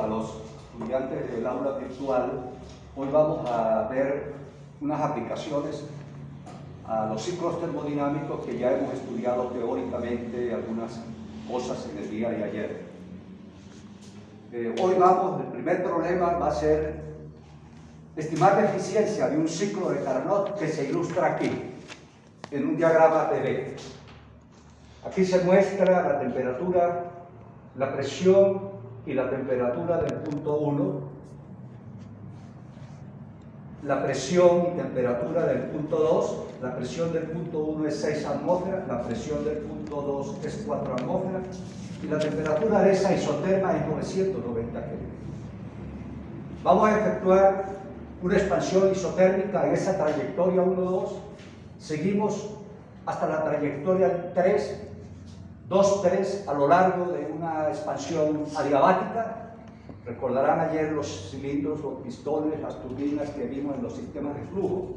a los estudiantes del aula virtual. Hoy vamos a ver unas aplicaciones a los ciclos termodinámicos que ya hemos estudiado teóricamente algunas cosas en el día de ayer. Hoy el primer problema va a ser estimar la eficiencia de un ciclo de Carnot que se ilustra aquí, en un diagrama PV. Aquí se muestra la temperatura, la presión y la temperatura del punto 1, la presión y temperatura del punto 2, la presión del punto 1 es 6 atmósferas, la presión del punto 2 es 4 atmósferas y la temperatura de esa isoterma es 990 Kelvin. Vamos a efectuar una expansión isotérmica en esa trayectoria 1-2, seguimos hasta la trayectoria 3, 2-3 a lo largo de una expansión adiabática. Recordarán ayer los cilindros, los pistones, las turbinas que vimos en los sistemas de flujo,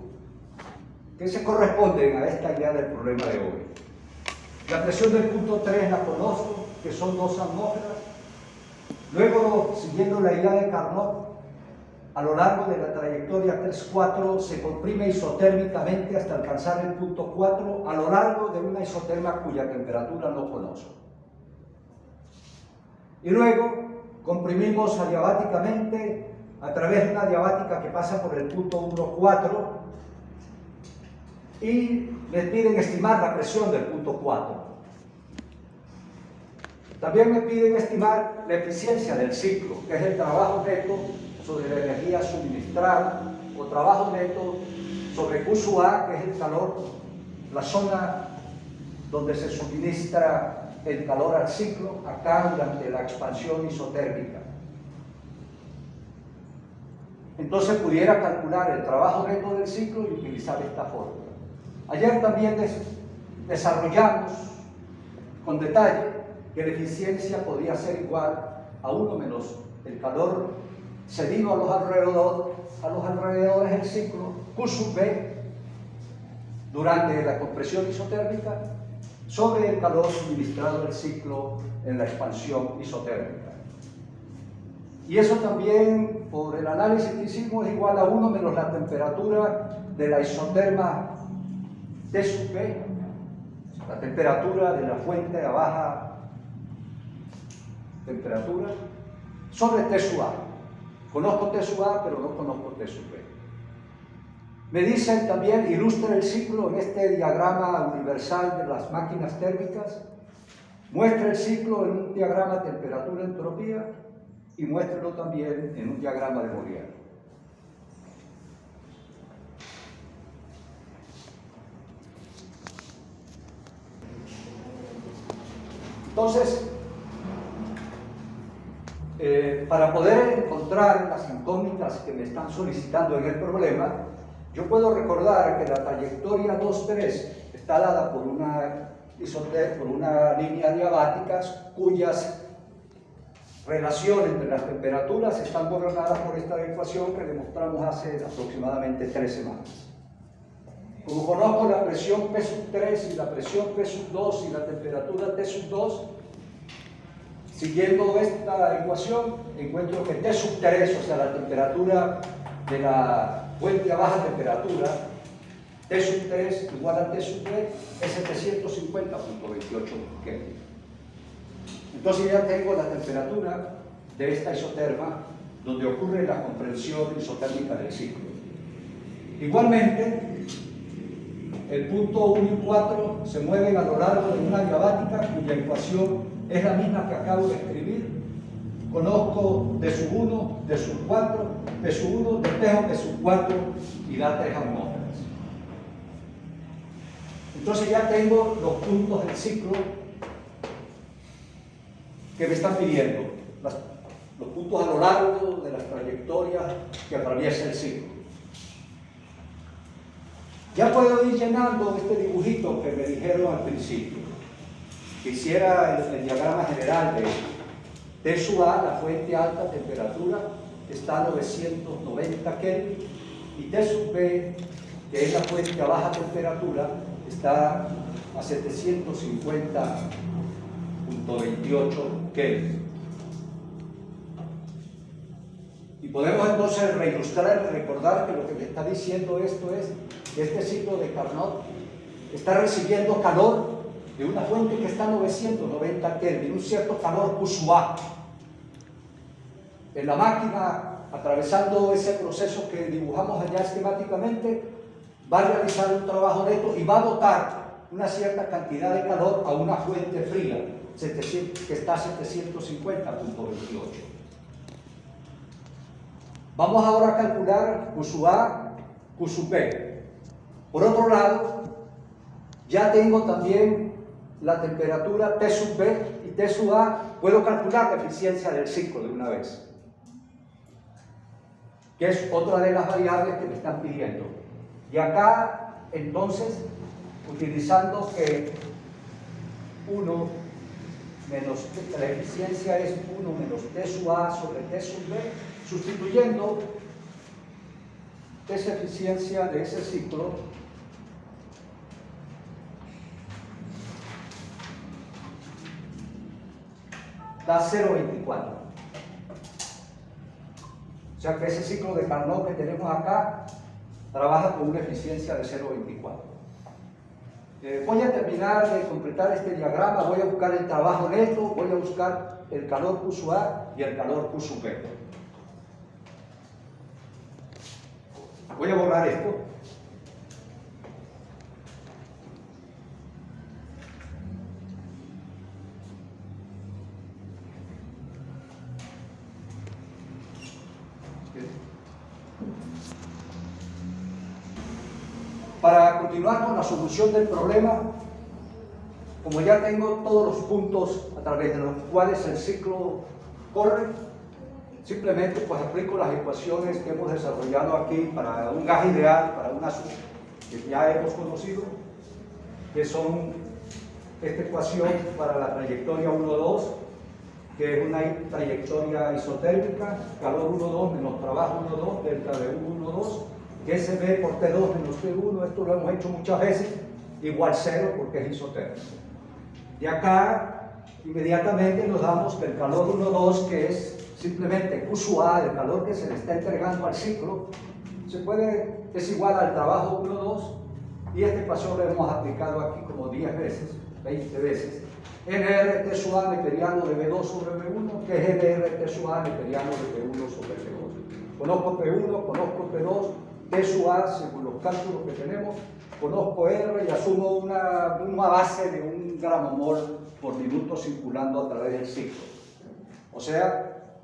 que se corresponden a esta idea del problema de hoy. La presión del punto 3 la conozco, que son 2 atmósferas. Luego, siguiendo la idea de Carnot, a lo largo de la trayectoria 3-4 se comprime isotérmicamente hasta alcanzar el punto 4 a lo largo de una isoterma cuya temperatura no conozco. Y luego comprimimos adiabáticamente a través de una adiabática que pasa por el punto 1-4 y me piden estimar la presión del punto 4. También me piden estimar la eficiencia del ciclo, que es el trabajo neto sobre la energía suministrada, o trabajo neto sobre QA, que es el calor, la zona donde se suministra el calor al ciclo, acá durante la expansión isotérmica. Entonces pudiera calcular el trabajo neto del ciclo y utilizar esta fórmula. Ayer también desarrollamos con detalle que la eficiencia podía ser igual a 1 menos el calor cedido a los alrededores del ciclo, Q sub B, durante la compresión isotérmica, sobre el calor suministrado del ciclo en la expansión isotérmica. Y eso también, por el análisis que hicimos, es igual a 1 menos la temperatura de la isoterma T sub B, la temperatura de la fuente a baja temperatura, sobre T sub A. Conozco T sub A, pero no conozco T sub B. Me dicen también, ilustra el ciclo en este diagrama universal de las máquinas térmicas, muestra el ciclo en un diagrama temperatura-entropía y muéstralo también en un diagrama de Fourier. Entonces, para poder encontrar las incógnitas que me están solicitando en el problema, yo puedo recordar que la trayectoria 2-3 está dada por una línea adiabática cuyas relaciones entre las temperaturas están gobernadas por esta ecuación que demostramos hace aproximadamente 3 semanas. Como conozco la presión P sub 3 y la presión P sub 2 y la temperatura T sub 2, siguiendo esta ecuación, encuentro que T sub 3, o sea, la temperatura de la fuente a baja temperatura, T sub 3 igual a T sub B, es 750.28 Kelvin. Entonces ya tengo la temperatura de esta isoterma donde ocurre la comprensión isotérmica del ciclo. Igualmente, el punto 1 y 4 se mueven a lo largo de una adiabática cuya ecuación es la misma que acabo de escribir. Conozco D sub 1, D sub 4, P sub 1, despejo P sub 4 y da 3 atmósferas. Entonces ya tengo los puntos del ciclo que me están pidiendo, los puntos a lo largo de las trayectorias que atraviesa el ciclo. Ya puedo ir llenando este dibujito que me dijeron al principio, que hiciera el diagrama general de T sub A, la fuente a alta temperatura, está a 990 Kelvin, y T sub B, que es la fuente a baja temperatura, está a 750.28 Kelvin. podemos entonces reilustrar y recordar que lo que me está diciendo esto es que este ciclo de Carnot está recibiendo calor de una fuente que está a 990 Kelvin, un cierto calor Q-A. En la máquina, atravesando ese proceso que dibujamos allá esquemáticamente, va a realizar un trabajo neto y va a botar una cierta cantidad de calor a una fuente fría, que está a 750.28. Vamos ahora a calcular Q-A, Q-B. Por otro lado, ya tengo también la temperatura T-B y T-A. Puedo calcular la eficiencia del ciclo de una vez, que es otra de las variables que me están pidiendo. Y acá, entonces, utilizando que 1 menos la eficiencia es 1 menos T-A sobre T-B, sustituyendo esa eficiencia de ese ciclo da 0,24. O sea que ese ciclo de Carnot que tenemos acá trabaja con una eficiencia de 0,24. Voy a terminar de completar este diagrama, voy a buscar el trabajo neto, voy a buscar el calor Q-A y el calor Q-B. Voy a borrar esto. Para continuar con la solución del problema, como ya tengo todos los puntos a través de los cuales el ciclo corre, simplemente pues aplico las ecuaciones que hemos desarrollado aquí para un gas ideal, para una que ya hemos conocido, que son esta ecuación para la trayectoria 1,2, que es una trayectoria isotérmica, calor 1,2 menos trabajo 1,2, delta de 1,2, que es B por T2 menos T1, esto lo hemos hecho muchas veces, igual 0 porque es isotérmico. Y acá, inmediatamente nos damos que el calor 1,2, que es simplemente Q-A, el calor que se le está entregando al ciclo, es igual al trabajo 1,2, y esta ecuación la hemos aplicado aquí como 10 veces, 20 veces. NR T-A neperiano de B2 sobre B1, que es NR T-A neperiano de B1 sobre B2. Conozco P1, conozco P2, T-A, según los cálculos que tenemos, conozco R y asumo una base de 1 gramo mol por minuto circulando a través del ciclo. O sea,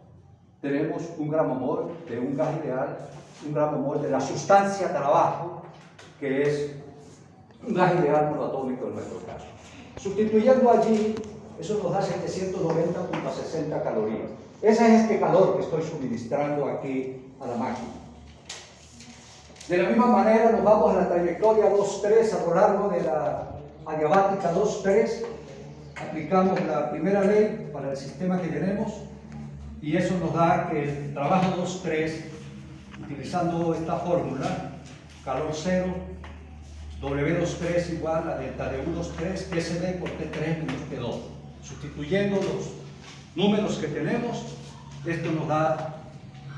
tenemos 1 gramo mol de un gas ideal, 1 gramo mol de la sustancia trabajo, que es un gas ideal monoatómico en nuestro caso. Sustituyendo allí, eso nos da 790,60 calorías. Ese es este calor que estoy suministrando aquí a la máquina. De la misma manera nos vamos a la trayectoria 2,3 a lo largo de la adiabática 2,3, aplicamos la primera ley para el sistema que tenemos y eso nos da que el trabajo 2,3, utilizando esta fórmula, calor 0, W2,3 igual a delta de U2,3, SD por T3 menos T2. Sustituyendo los números que tenemos, esto nos da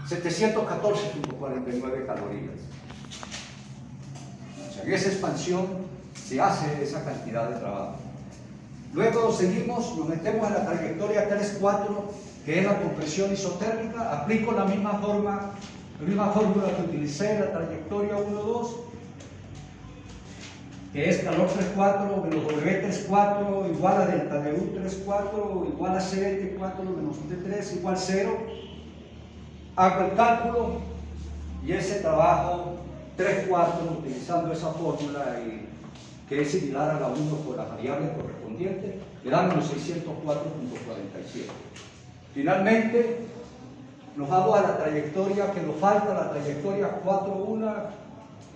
714,49 calorías. O sea, en esa expansión se hace esa cantidad de trabajo. Luego seguimos, nos metemos en la trayectoria 3,4, que es la compresión isotérmica. Aplico la misma fórmula que utilicé en la trayectoria 1,2, que es calor 3,4 menos W3,4 igual a delta de U3,4 igual a CT4 menos T3 igual 0. Hago el cálculo y ese trabajo 3,4 utilizando esa fórmula que es similar a la 1 por las variables correspondientes, le dan unos 604,47. Finalmente, nos vamos a la trayectoria que nos falta, la trayectoria 4,1,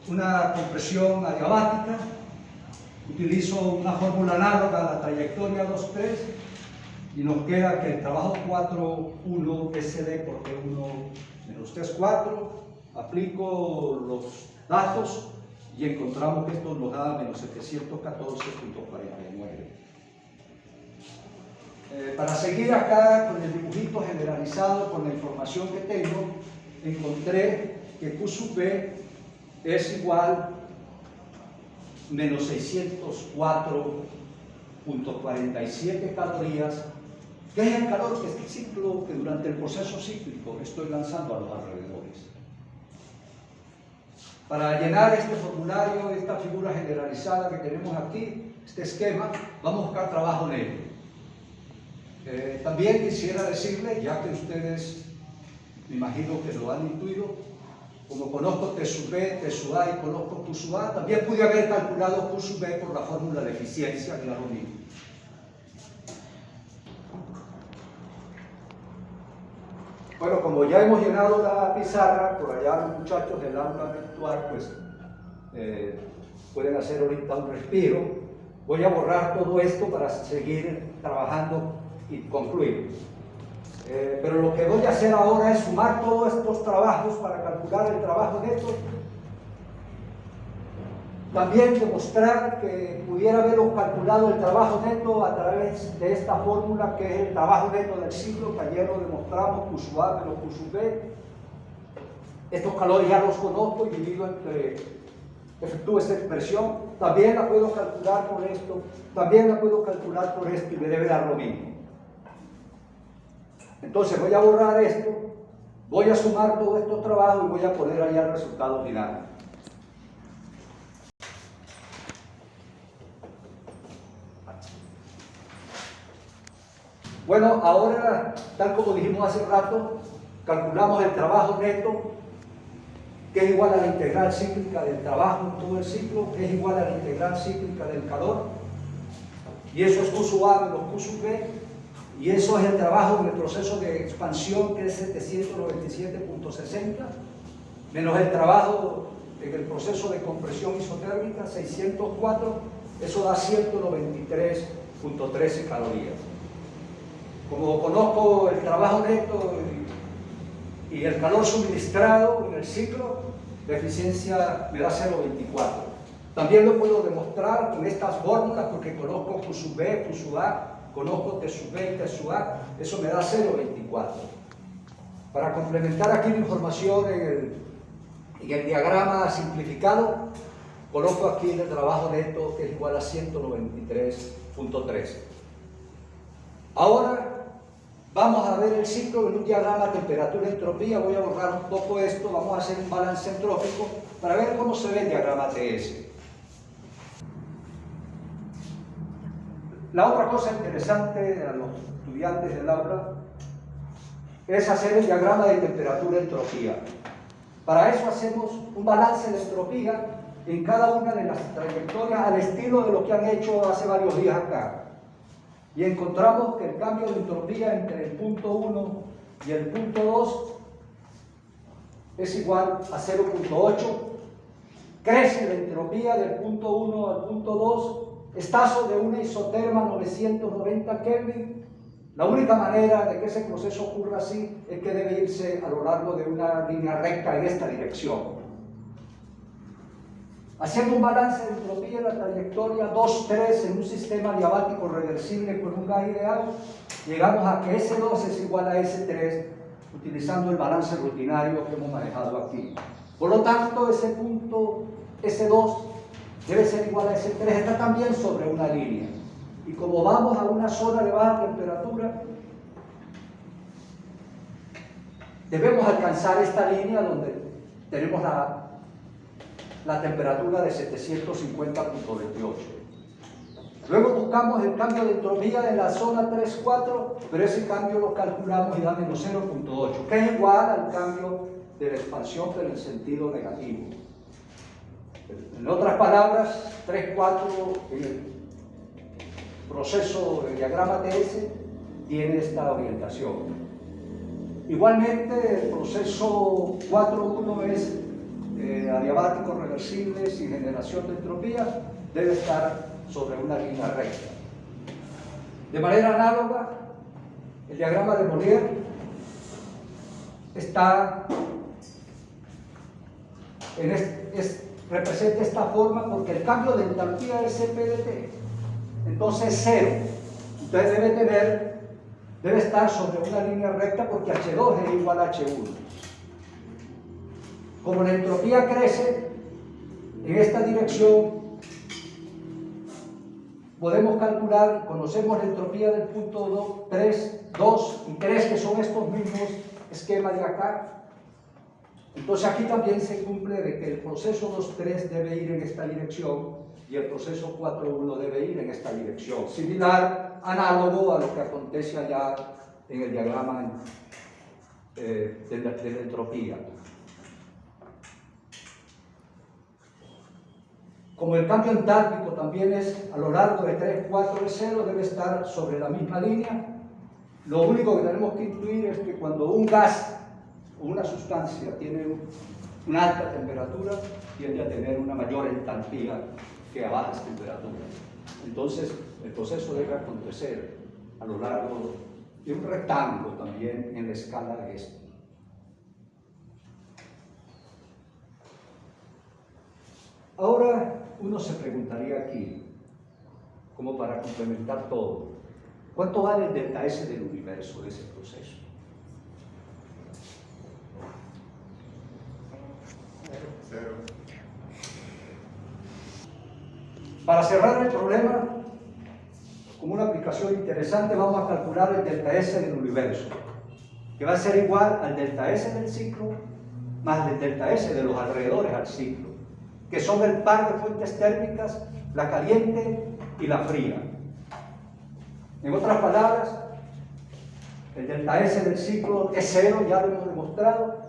una compresión adiabática. Utilizo una fórmula análoga a la trayectoria 2,3 y nos queda que el trabajo 4,1 SD por T1 menos T4. Aplico los datos y encontramos que esto nos da menos 714,49. Para seguir acá con el dibujito generalizado, con la información que tengo, encontré que Q sub B es igual menos 604.47 calorías, que es el calor que este ciclo, que durante el proceso cíclico estoy lanzando a los alrededores. Para llenar este formulario, esta figura generalizada que tenemos aquí, este esquema, vamos a buscar trabajo neto. También quisiera decirle, ya que ustedes me imagino que lo han intuido, como conozco T sub B, T sub A y conozco Q sub A, también pude haber calculado Q sub B por la fórmula de eficiencia, que era lo mismo. Bueno, como ya hemos llenado la pizarra, por allá los muchachos del aula virtual, pues pueden hacer ahorita un respiro. Voy a borrar todo esto para seguir trabajando y concluir. Pero lo que voy a hacer ahora es sumar todos estos trabajos para calcular el trabajo neto. También demostrar que pudiera haberlo calculado el trabajo neto a través de esta fórmula, que es el trabajo neto del ciclo, que ayer lo demostramos, Q sub A menos Q sub B. Estos calores ya los conozco y divido entre, efectúo esta expresión. También la puedo calcular por esto, también la puedo calcular por esto y me debe dar lo mismo. Entonces voy a borrar esto, voy a sumar todos estos trabajos y voy a poner allá el resultado final. Bueno, ahora, tal como dijimos hace rato, calculamos el trabajo neto, que es igual a la integral cíclica del trabajo en todo el ciclo, que es igual a la integral cíclica del calor, y eso es Q sub A menos Q sub B, y eso es el trabajo en el proceso de expansión, que es 797.60, menos el trabajo en el proceso de compresión isotérmica, 604, eso da 193.13 calorías. Como conozco el trabajo neto y el calor suministrado en el ciclo, la eficiencia me da 0,24. También lo puedo demostrar con estas fórmulas porque conozco Q sub B, Q sub A, conozco T sub B y T sub A, eso me da 0,24. Para complementar aquí la información en el diagrama simplificado, coloco aquí el trabajo neto que es igual a 193.13. Ahora vamos a ver el ciclo en un diagrama temperatura-entropía. Voy a borrar un poco esto, vamos a hacer un balance entrópico para ver cómo se ve el diagrama TS. La otra cosa interesante a los estudiantes del aula es hacer el diagrama de temperatura-entropía. Para eso hacemos un balance de entropía en cada una de las trayectorias al estilo de lo que han hecho hace varios días acá. Y encontramos que el cambio de entropía entre el punto 1 y el punto 2 es igual a 0.8. Crece la entropía del punto 1 al punto 2, estazo de una isoterma 990 Kelvin. La única manera de que ese proceso ocurra así es que debe irse a lo largo de una línea recta en esta dirección. Haciendo un balance de entropía en la trayectoria 2-3 en un sistema diabático reversible con un gas ideal, llegamos a que S2 es igual a S3 utilizando el balance rutinario que hemos manejado aquí. Por lo tanto, ese punto S2 debe ser igual a S3, está también sobre una línea. Y como vamos a una zona de baja temperatura, debemos alcanzar esta línea donde tenemos la temperatura de 750.28. Luego buscamos el cambio de entropía en la zona 3-4, pero ese cambio lo calculamos y da menos 0.8, que es igual al cambio de la expansión, pero en sentido negativo. En otras palabras, 3-4 en el proceso del diagrama TS tiene esta orientación. Igualmente, el proceso 4.1 es adiabático reversible sin generación de entropía, debe estar sobre una línea recta. De manera análoga, el diagrama de Molière está representa esta forma porque el cambio de entalpía es CP/T, entonces 0. Usted debe estar sobre una línea recta porque H2 es igual a H1. Como la entropía crece en esta dirección, podemos calcular, conocemos la entropía del punto 3, 2 y 3, que son estos mismos esquemas de acá. Entonces aquí también se cumple de que el proceso 2,3 debe ir en esta dirección y el proceso 4,1 debe ir en esta dirección. Similar, análogo a lo que acontece allá en el diagrama de la entropía. Como el cambio entálpico también es a lo largo de 3, 4 es 0, debe estar sobre la misma línea. Lo único que tenemos que intuir es que cuando un gas o una sustancia tiene una alta temperatura, tiende a tener una mayor entalpía que a bajas temperaturas. Entonces, el proceso debe acontecer a lo largo de un rectángulo también en la escala de esto. Ahora uno se preguntaría aquí, como para complementar todo, ¿cuánto vale el delta S del universo de ese proceso? Cero. Para cerrar el problema, como una aplicación interesante, vamos a calcular el delta S del universo, que va a ser igual al delta S del ciclo más el delta S de los alrededores al ciclo, que son el par de fuentes térmicas, la caliente y la fría. En otras palabras, el delta S del ciclo es 0, ya lo hemos demostrado,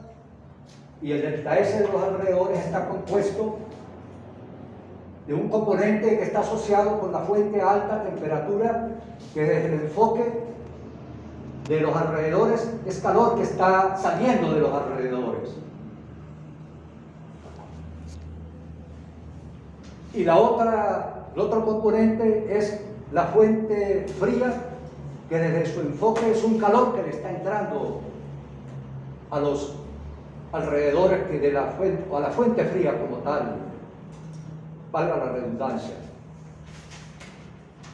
y el delta S de los alrededores está compuesto de un componente que está asociado con la fuente a alta temperatura, que desde el enfoque de los alrededores es calor que está saliendo de los alrededores. Y el otro componente es la fuente fría, que desde su enfoque es un calor que le está entrando a los alrededores que de la fuente, o a la fuente fría como tal, valga la redundancia.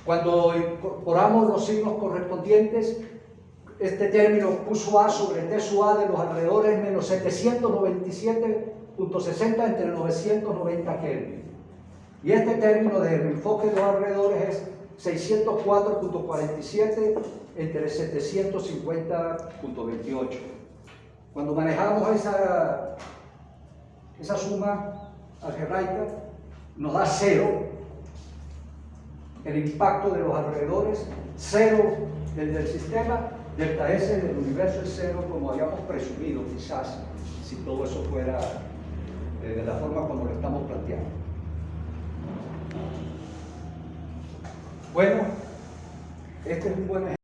Cuando incorporamos los signos correspondientes, este término Q sub A sobre T sub A de los alrededores es menos 797.60 entre 990 Kelvin. Y este término del enfoque de los alrededores es 604.47 entre 750.28. Cuando manejamos esa suma algebraica, nos da 0 el impacto de los alrededores, 0 del sistema, delta S del universo es 0, como habíamos presumido quizás, si todo eso fuera de la forma como lo estamos planteando. Bueno, este es un buen ejemplo.